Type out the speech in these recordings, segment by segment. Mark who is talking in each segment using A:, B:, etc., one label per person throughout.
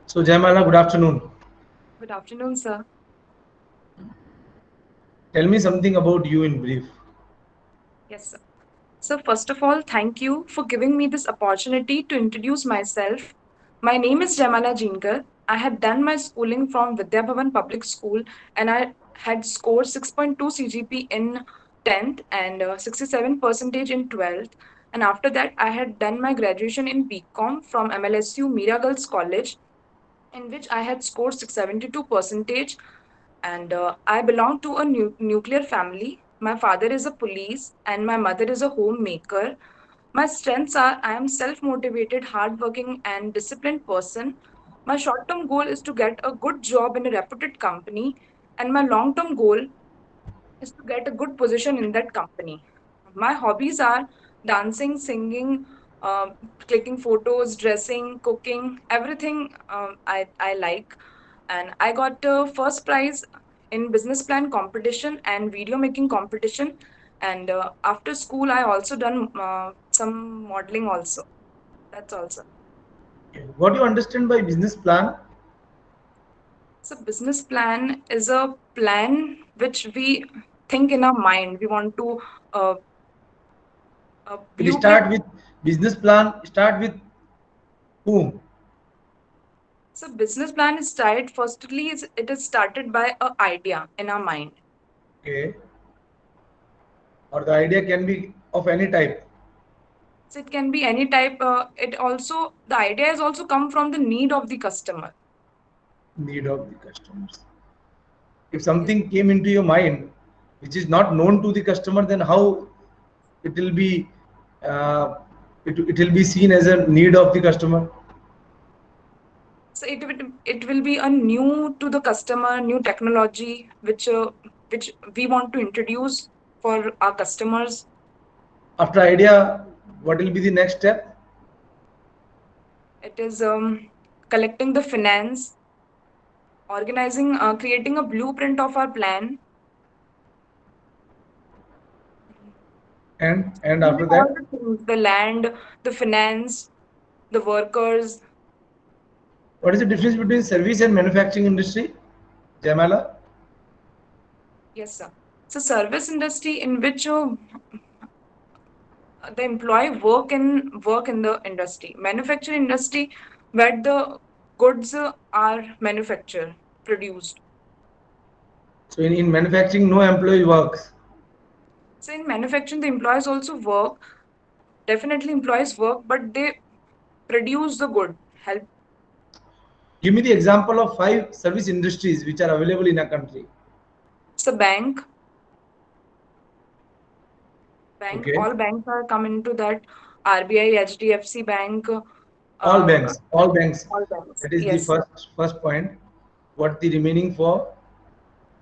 A: So, Jaymala, good afternoon.
B: Good afternoon, sir.
A: Tell me something about you in brief.
B: Yes, sir. So, first of all, thank you for giving me this opportunity to introduce myself. My name is Jaymala Jeengar. I had done my schooling from Vidya Bhavan Public School and I had scored 6.2 CGP in 10th and 67 percentage in 12th. And after that, I had done my graduation in BCom from MLSU Mira Girls College, in which I had scored 672 percentage. And I belong to a nuclear family. My father is a police and my mother is a homemaker. My strengths are I am self motivated, hardworking, and disciplined person. My short term goal is to get a good job in a reputed company, and my long term goal is to get a good position in that company. My hobbies are dancing, singing, uh, clicking photos, dressing, cooking, everything I like. And I got first prize in business plan competition and video making competition. And after school, I also done some modeling also. That's also.
A: What do you understand by business plan?
B: So business plan is a plan which we think in our mind. We want to uh,
A: It
B: blueprint.
A: start with business plan. Start with whom?
B: So business plan is started firstly is it is started by a idea in our mind.
A: Okay. Or the idea can be of any type.
B: So it can be any type. It also the idea has also come from the need of the customer.
A: Need of the customers. If
B: Yes.
A: something came into your mind which is not known to the customer, then how it will be uh, it will be seen as a need of the customer.
B: So it will be a new to the customer, new technology which we want to introduce for our customers.
A: After idea, what will be the next step?
B: It is collecting the finance, organizing, creating a blueprint of our plan,
A: And
B: doing
A: after
B: all
A: that,
B: the things, the land, the finance, the workers.
A: what is the difference between service and manufacturing industry? Jamala?
B: Yes, sir. So service industry in which the employee work in the industry. Manufacturing industry where the goods are manufactured, produced.
A: So in manufacturing, no employee works.
B: So in manufacturing, the employees also work. Definitely, employees work, but they produce the good. Help.
A: Give me the example of five service industries which are available in a country.
B: So bank,
A: Okay,
B: all banks are come into that. RBI, HDFC Bank,
A: all
B: uh,
A: banks, all banks.
B: all banks.
A: That is the
B: Yes.
A: first point. What the remaining for?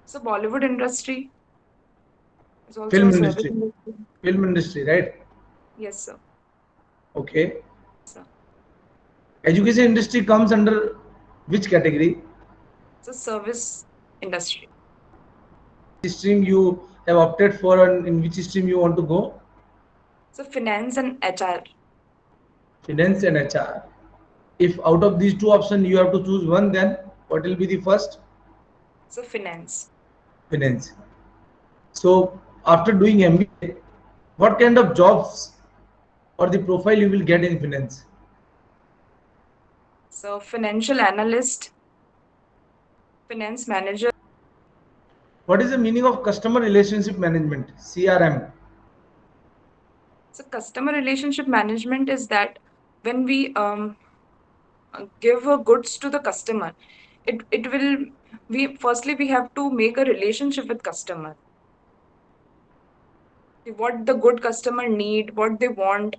B: So Bollywood industry is also
A: Film
B: a service
A: industry,
B: industry.
A: film industry, right?
B: Yes, sir.
A: Okay.
B: So,
A: Education industry comes under which category?
B: so service industry.
A: Stream you have opted for, and in which stream you want to go?
B: So finance and HR.
A: Finance and HR. If out of these two options you have to choose one, then what will be the first?
B: So finance.
A: Finance. So after doing MBA, what kind of jobs or the profile you will get in finance?
B: So financial analyst, finance manager.
A: What is the meaning of customer relationship management, CRM?
B: So customer relationship management is that when we give goods to the customer, it will we firstly we have to make a relationship with customer. What the good customer need, what they want,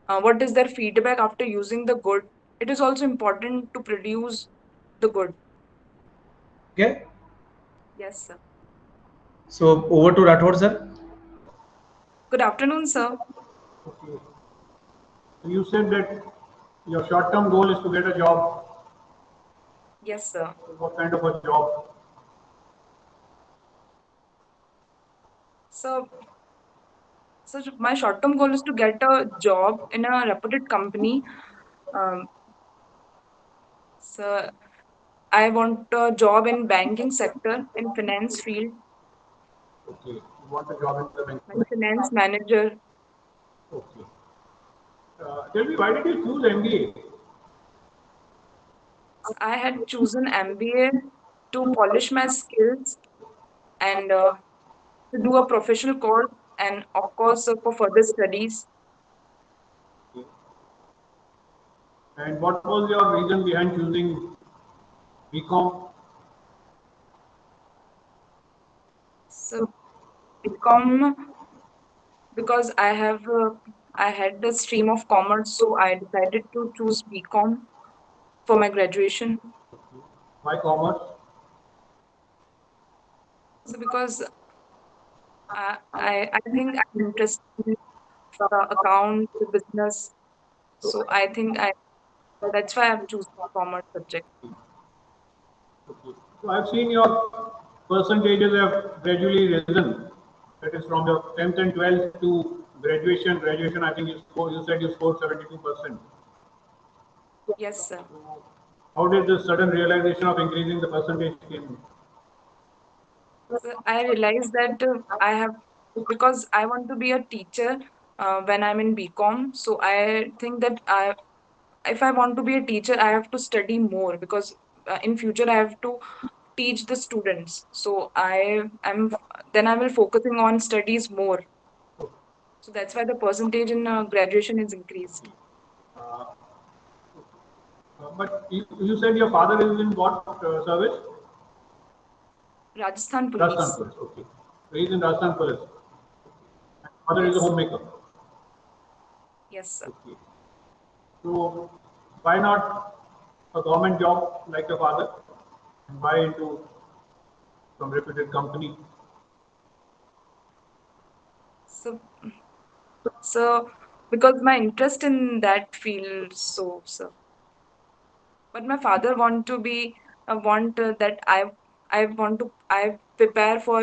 B: what is their feedback after using the good. It is also important to produce the good.
A: Okay.
B: Yes, sir.
A: So over to Rathod sir.
B: Good afternoon, sir.
C: Okay. So you said that your short-term goal is to get a job.
B: Yes, sir.
C: What kind of a job?
B: So my short term goal is to get a job in a reputed company, um, So I want a job in banking sector in finance field,
C: Okay. You want a job in the banking
B: and
C: sector.
B: finance manager.
C: Okay. Tell me, why did you choose MBA?
B: I had chosen MBA to polish my skills and to do a professional course and of course for further studies.
C: Okay. And what was your reason behind choosing BCom?
B: So become because I had the stream of commerce, so I decided to choose BCom for my graduation.
C: Okay. Why commerce?
B: So because I think I'm interested in account, the business. So I think I that's why I've chosen commerce subject.
C: Okay. So I've seen your percentages have gradually risen. That is from your 10th and 12th to graduation. Graduation, I think you said you scored 72%.
B: Yes, sir.
C: So how did this sudden realization of increasing the percentage came?
B: So I realized that I have because I want to be a teacher when I'm in BCom. So I think that if I want to be a teacher, I have to study more because in future I have to teach the students. So I will focusing on studies more. So that's why the percentage in graduation is increased.
C: Uh, but you said your father is in what service?
B: Rajasthan
C: Rajasthan
B: Police.
C: Police. Okay. So he's in Rajasthan Police. And father is a
B: Yes.
C: homemaker.
B: Yes, sir.
C: Okay. So why not a government job like your father? And why into some reputed company?
B: So so because my interest in that field, so but my father want to be want that I want to I prepare for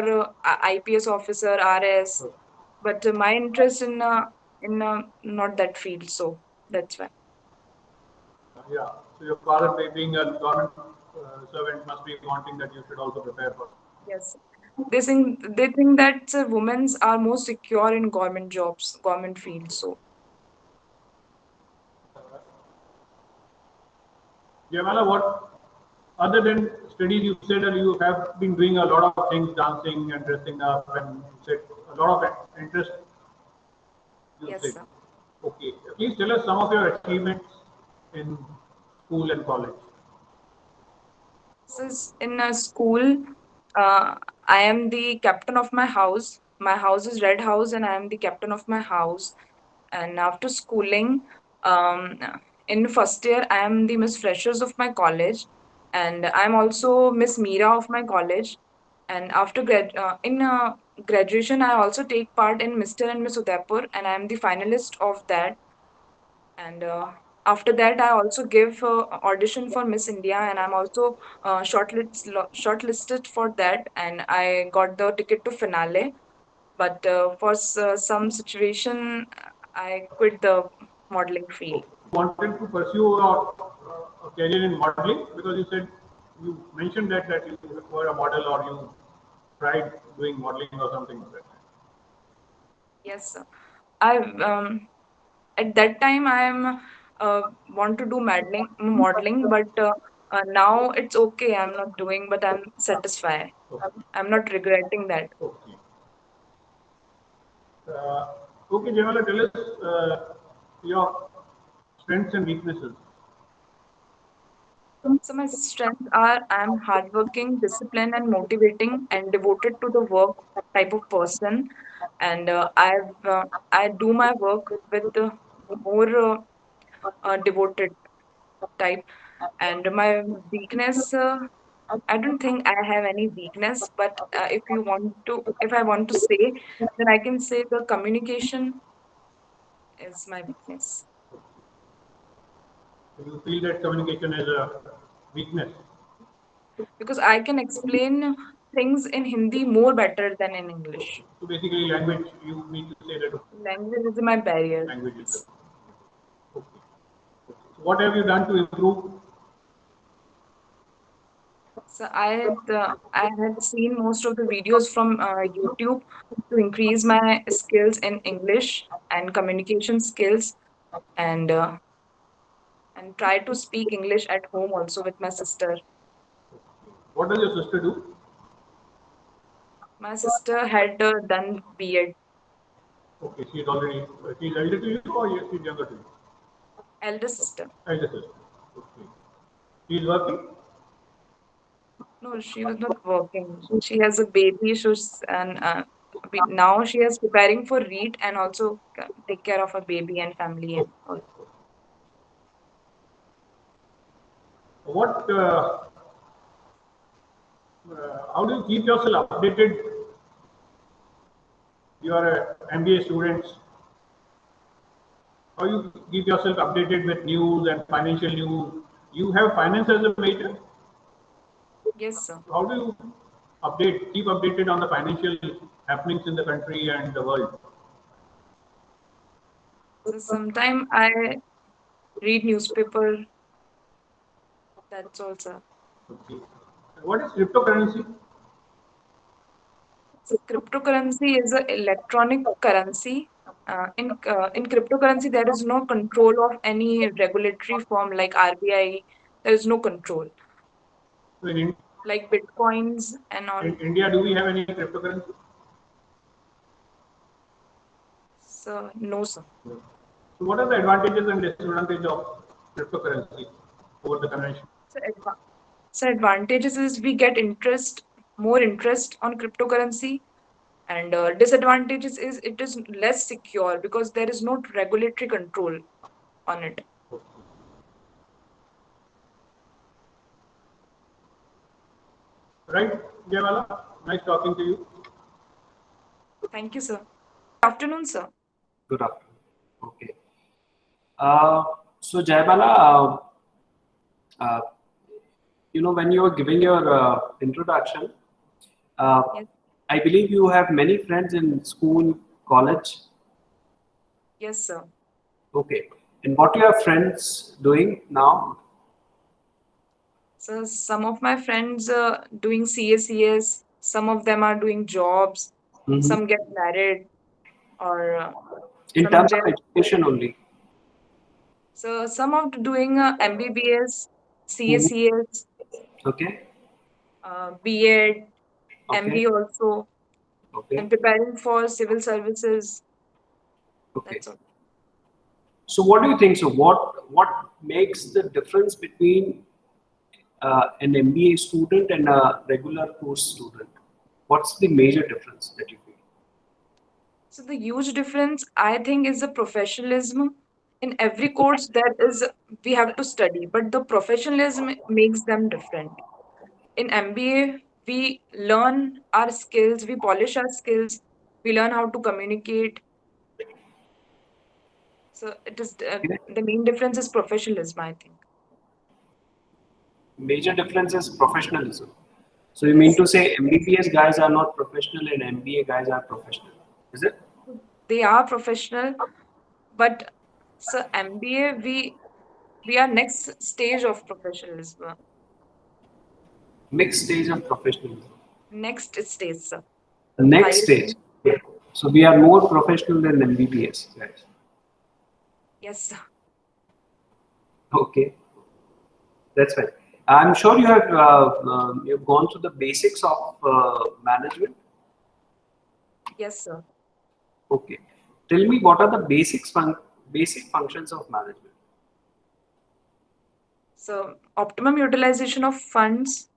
B: IPS officer, RS,
C: So,
B: but my interest in not that field, so that's why.
C: yeah. So your father, being a government servant, must be wanting that you should also prepare for.
B: Yes, they think that women's are more secure in government jobs, government field. So
C: Jaymala, what other than studies, you said that you have been doing a lot of things, dancing and dressing up, and you said a lot of interest. You
B: yes,
C: said,
B: sir.
C: okay. Please tell us some of your achievements in school and college.
B: So in a school, uh, I am the captain of my house. My house is Red House, and I am the captain of my house. And after schooling, um, in first year, I am the Miss Freshers of my college, and I'm also Miss Meera of my college. And after in graduation, I also take part in Mr. and Miss Udaipur, and I am the finalist of that. And after that, I also give audition for Miss India, and I'm also shortlisted for that, and I got the ticket to finale. But for some situation, I quit the modeling field.
C: So you wanted to pursue a career in modeling because you said you mentioned that you were a model or you tried doing modeling or something like that.
B: Yes, sir. I at that time I am want to do modeling, but now it's okay. I'm not doing, but I'm satisfied.
C: Okay.
B: I'm not regretting that.
C: Okay. Okay, Jaymala, tell us your strengths and weaknesses.
B: So my strengths are I'm hardworking, disciplined, and motivating, and devoted to the work type of person. And I do my work with more devoted type. And my weakness, I don't think I have any weakness. But if I want to say, then I can say the communication is my weakness
C: So you feel that communication is a weakness.
B: because I can explain things in Hindi more better than in
C: Okay.
B: English.
C: So basically, language, you mean to say that
B: Language is my barrier.
C: language is
B: Yes.
C: okay. So what have you done to improve?
B: So I had seen most of the videos from YouTube to increase my skills in English and communication skills, and uh, and try to speak English at home also with my sister.
C: What does your sister do?
B: My sister had done B.Ed.
C: Okay, she's already, she's elder to you or she's younger to you?
B: Elder sister.
C: Elder sister. Okay. She's working?
B: No, she was not working. She has a baby, now she is preparing for REIT and also take care of her baby and family and all.
C: What, how do you keep yourself updated? You are a MBA student. How you keep yourself updated with news and financial news? You have finance as a major.
B: Yes, sir.
C: How do you keep updated on the financial happenings in the country and the world?
B: So sometime I read newspaper. That's all, sir.
C: Okay. What is cryptocurrency?
B: So cryptocurrency is an electronic currency. In cryptocurrency, there is no control of any regulatory firm like RBI. There is no control
C: So in,
B: like bitcoins and all.
C: in India, do we have any cryptocurrency?
B: So no, sir.
C: So what are the advantages and disadvantages of cryptocurrency over the conventional?
B: So, so advantages is we get more interest on cryptocurrency, and disadvantages is it is less secure because there is no regulatory control on it.
C: Right, Jaymala? Nice talking to you.
B: Thank you, sir. Good afternoon, sir.
D: Good afternoon. Okay. So Jaymala, uh, when you were giving your introduction,
B: Yes.
D: I believe you have many friends in school, college.
B: Yes, sir.
D: Okay. And what are your friends doing now?
B: So some of my friends doing CACS, some of them are doing jobs,
D: Mhm.
B: some get married, or
D: In
B: some
D: terms of
B: just
D: education only.
B: so some of doing MBBS,
D: Mhm.
B: CACS,
D: Okay.
B: B.Ed,
D: Okay.
B: MB also,
D: Okay.
B: and preparing for civil services.
D: Okay.
B: That's all.
D: So what do you think? So what makes the difference between an MBA student and a regular course student? What's the major difference that you feel?
B: So the huge difference, I think, is the professionalism. In every course, we have to study, but the professionalism makes them different. In MBA, we learn our skills, we polish our skills, we learn how to communicate. So
D: Okay.
B: the main difference is professionalism, I think.
D: Major difference is professionalism. So you mean
B: Yes,
D: to say MBBS guys are not professional and MBA guys are professional? Is it?
B: they are professional, but so MBA, we are next stage of professionalism.
D: Mixed stage of professionalism.
B: Next stage, sir.
D: The next
B: Highest.
D: stage. Yeah. So we are more professional than MBBS guys.
B: Yes, sir.
D: Okay, that's fine. I'm sure you've gone through the basics of management.
B: Yes, sir.
D: Okay, tell me what are the basic functions of management?
B: So optimum utilization of funds,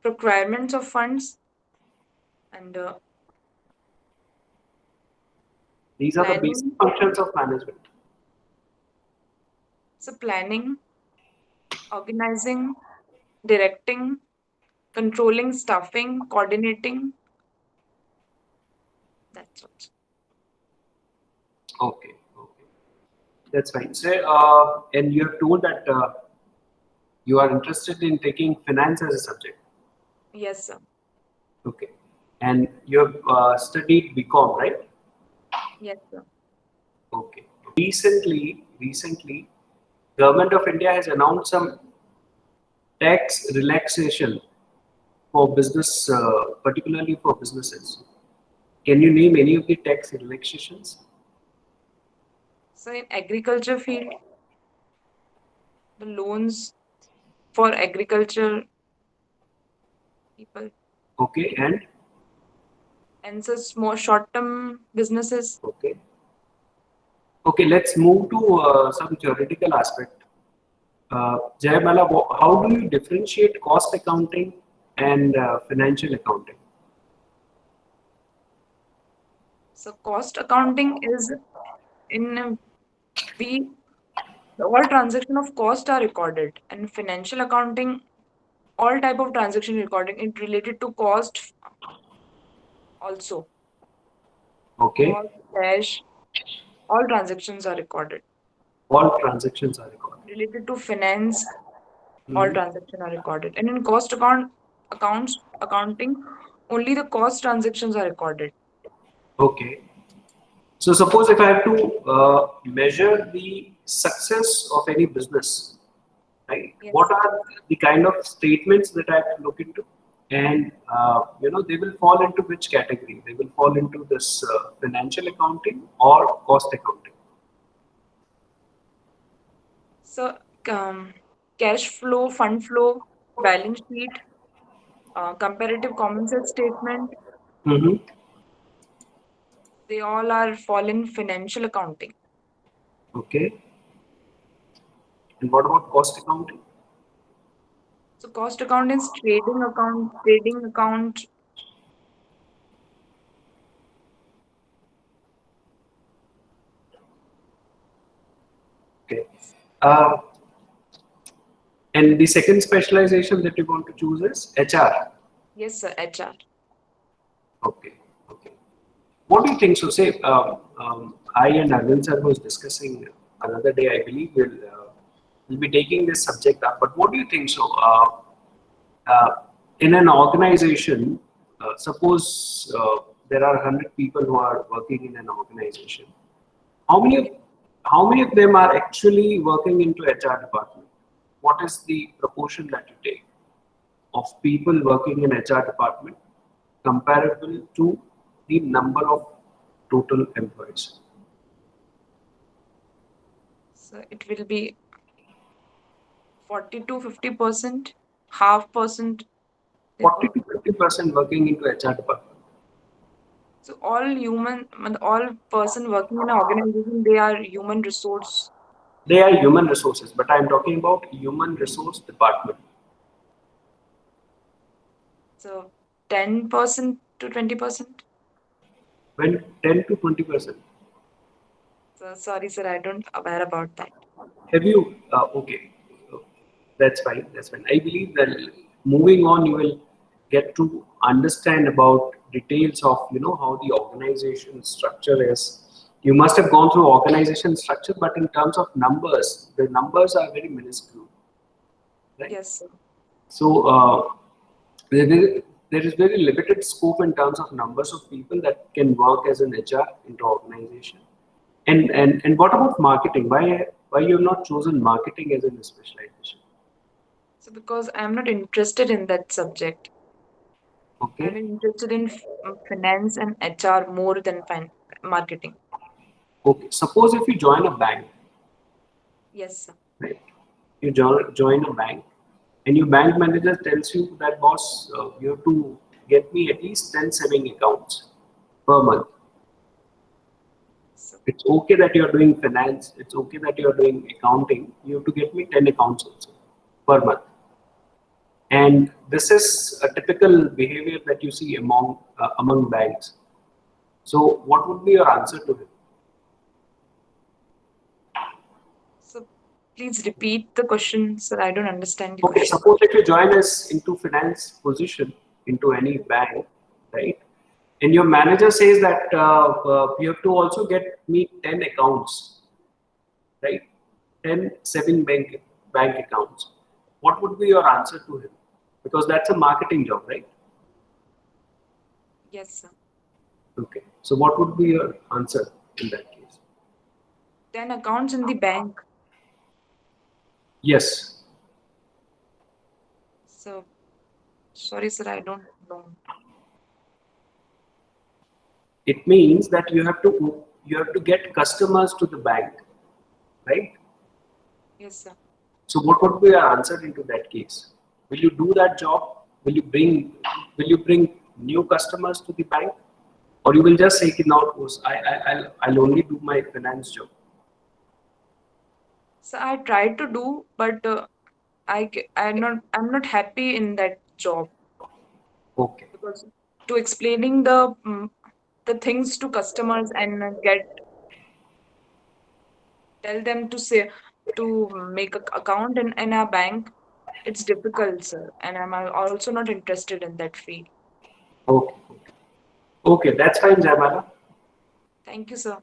B: requirements of funds, and
D: These are the basic
B: planning.
D: functions of management.
B: So planning, organizing, directing, controlling, staffing, coordinating. That's what.
D: Okay, okay, that's fine. So, and you have told that you are interested in taking finance as a subject.
B: Yes, sir.
D: Okay, and you have studied BCom, right?
B: Yes, sir.
D: Okay. Recently, Government of India has announced some tax relaxation for business, particularly for businesses? Can you name any of the tax relaxations?
B: So in agriculture field, the loans for agriculture people
D: Okay,
B: and so small short-term businesses.
D: okay. Okay, let's move to some theoretical aspect. Jaymala, how do you differentiate cost accounting and financial accounting?
B: So cost accounting is in we all transaction of cost are recorded, and financial accounting all type of transaction recording it related to cost also.
D: Okay,
B: Cost, cash, all transactions are recorded.
D: all transactions are recorded.
B: Related to finance, all
D: Mhm.
B: transactions are recorded. And in accounts accounting, only the cost transactions are recorded.
D: Okay. So suppose if I have to measure the success of any business, right?
B: Yes.
D: What are the kind of statements that I have to look into? And they will fall into which category? They will fall into this financial accounting or cost accounting.
B: So cash flow, fund flow, balance sheet, comparative common sense statement,
D: Mm-hmm.
B: they all are fall in financial accounting.
D: Okay. And what about cost accounting?
B: So cost account is trading account.
D: Okay. Uh, and the second specialization that you want to choose is HR.
B: Yes, sir, HR.
D: Okay. Okay. What do you think? So, say I and Arvind sir was discussing another day. I believe we'll be taking this subject up. But what do you think? So, uh, in an organization, suppose there are 100 people who are working in an organization. How many of them are actually working into HR department? What is the proportion that you take of people working in HR department comparable to the number of total employees?
B: So it will be 40 to 50%, half percent.
D: 40 to 50% working into HR department.
B: So all person working in an organization, they are human resource.
D: They are human resources, but I am talking about human resource department.
B: So 10% to 20%.
D: When 10 to 20%.
B: So sorry, sir, I don't aware about that.
D: Have you? Okay, that's fine. That's fine. I believe that moving on, you will get to understand about details of how the organization structure is. You must have gone through organization structure, but in terms of numbers, the numbers are very minuscule, right?
B: Yes, sir.
D: So there is very limited scope in terms of numbers of people that can work as an HR into organization. And what about marketing? Why you have not chosen marketing as a specialization?
B: So because I'm not interested in that subject. I'm
D: Okay,
B: interested in finance and HR more than marketing.
D: okay. Suppose if you join a bank,
B: Yes, sir.
D: right? You join a bank, and your bank manager tells you that boss, you have to get me at least 10 saving accounts per month.
B: So,
D: It's okay that you're doing finance, it's okay that you're doing accounting, you have to get me 10 accounts also per month. And this is a typical behavior that you see among banks. So what would be your answer to it?
B: so please repeat the question, sir. I don't understand the
D: Okay,
B: question.
D: suppose if you join us into finance position into any bank, right? And your manager says that you have to also get me 10 accounts, right? 10 saving bank accounts. What would be your answer to him? Because that's a marketing job, right?
B: Yes, sir.
D: Okay. So what would be your answer in that case?
B: 10 accounts in the bank.
D: Yes.
B: So Sorry, sir, I don't know.
D: It means that you have to get customers to the bank, right?
B: Yes, sir.
D: So what would be your answer into that case? Will you do that job? Will you bring new customers to the bank, or you will just say, "Ki, now I'll only do my finance job"?
B: So I tried to do, but I'm not happy in that job
D: Okay.
B: because to explaining the things to customers and tell them to say to make a account in our bank, it's difficult, sir, and I'm also not interested in that field.
D: Okay. Okay. That's fine, Jaymala.
B: Thank you, sir.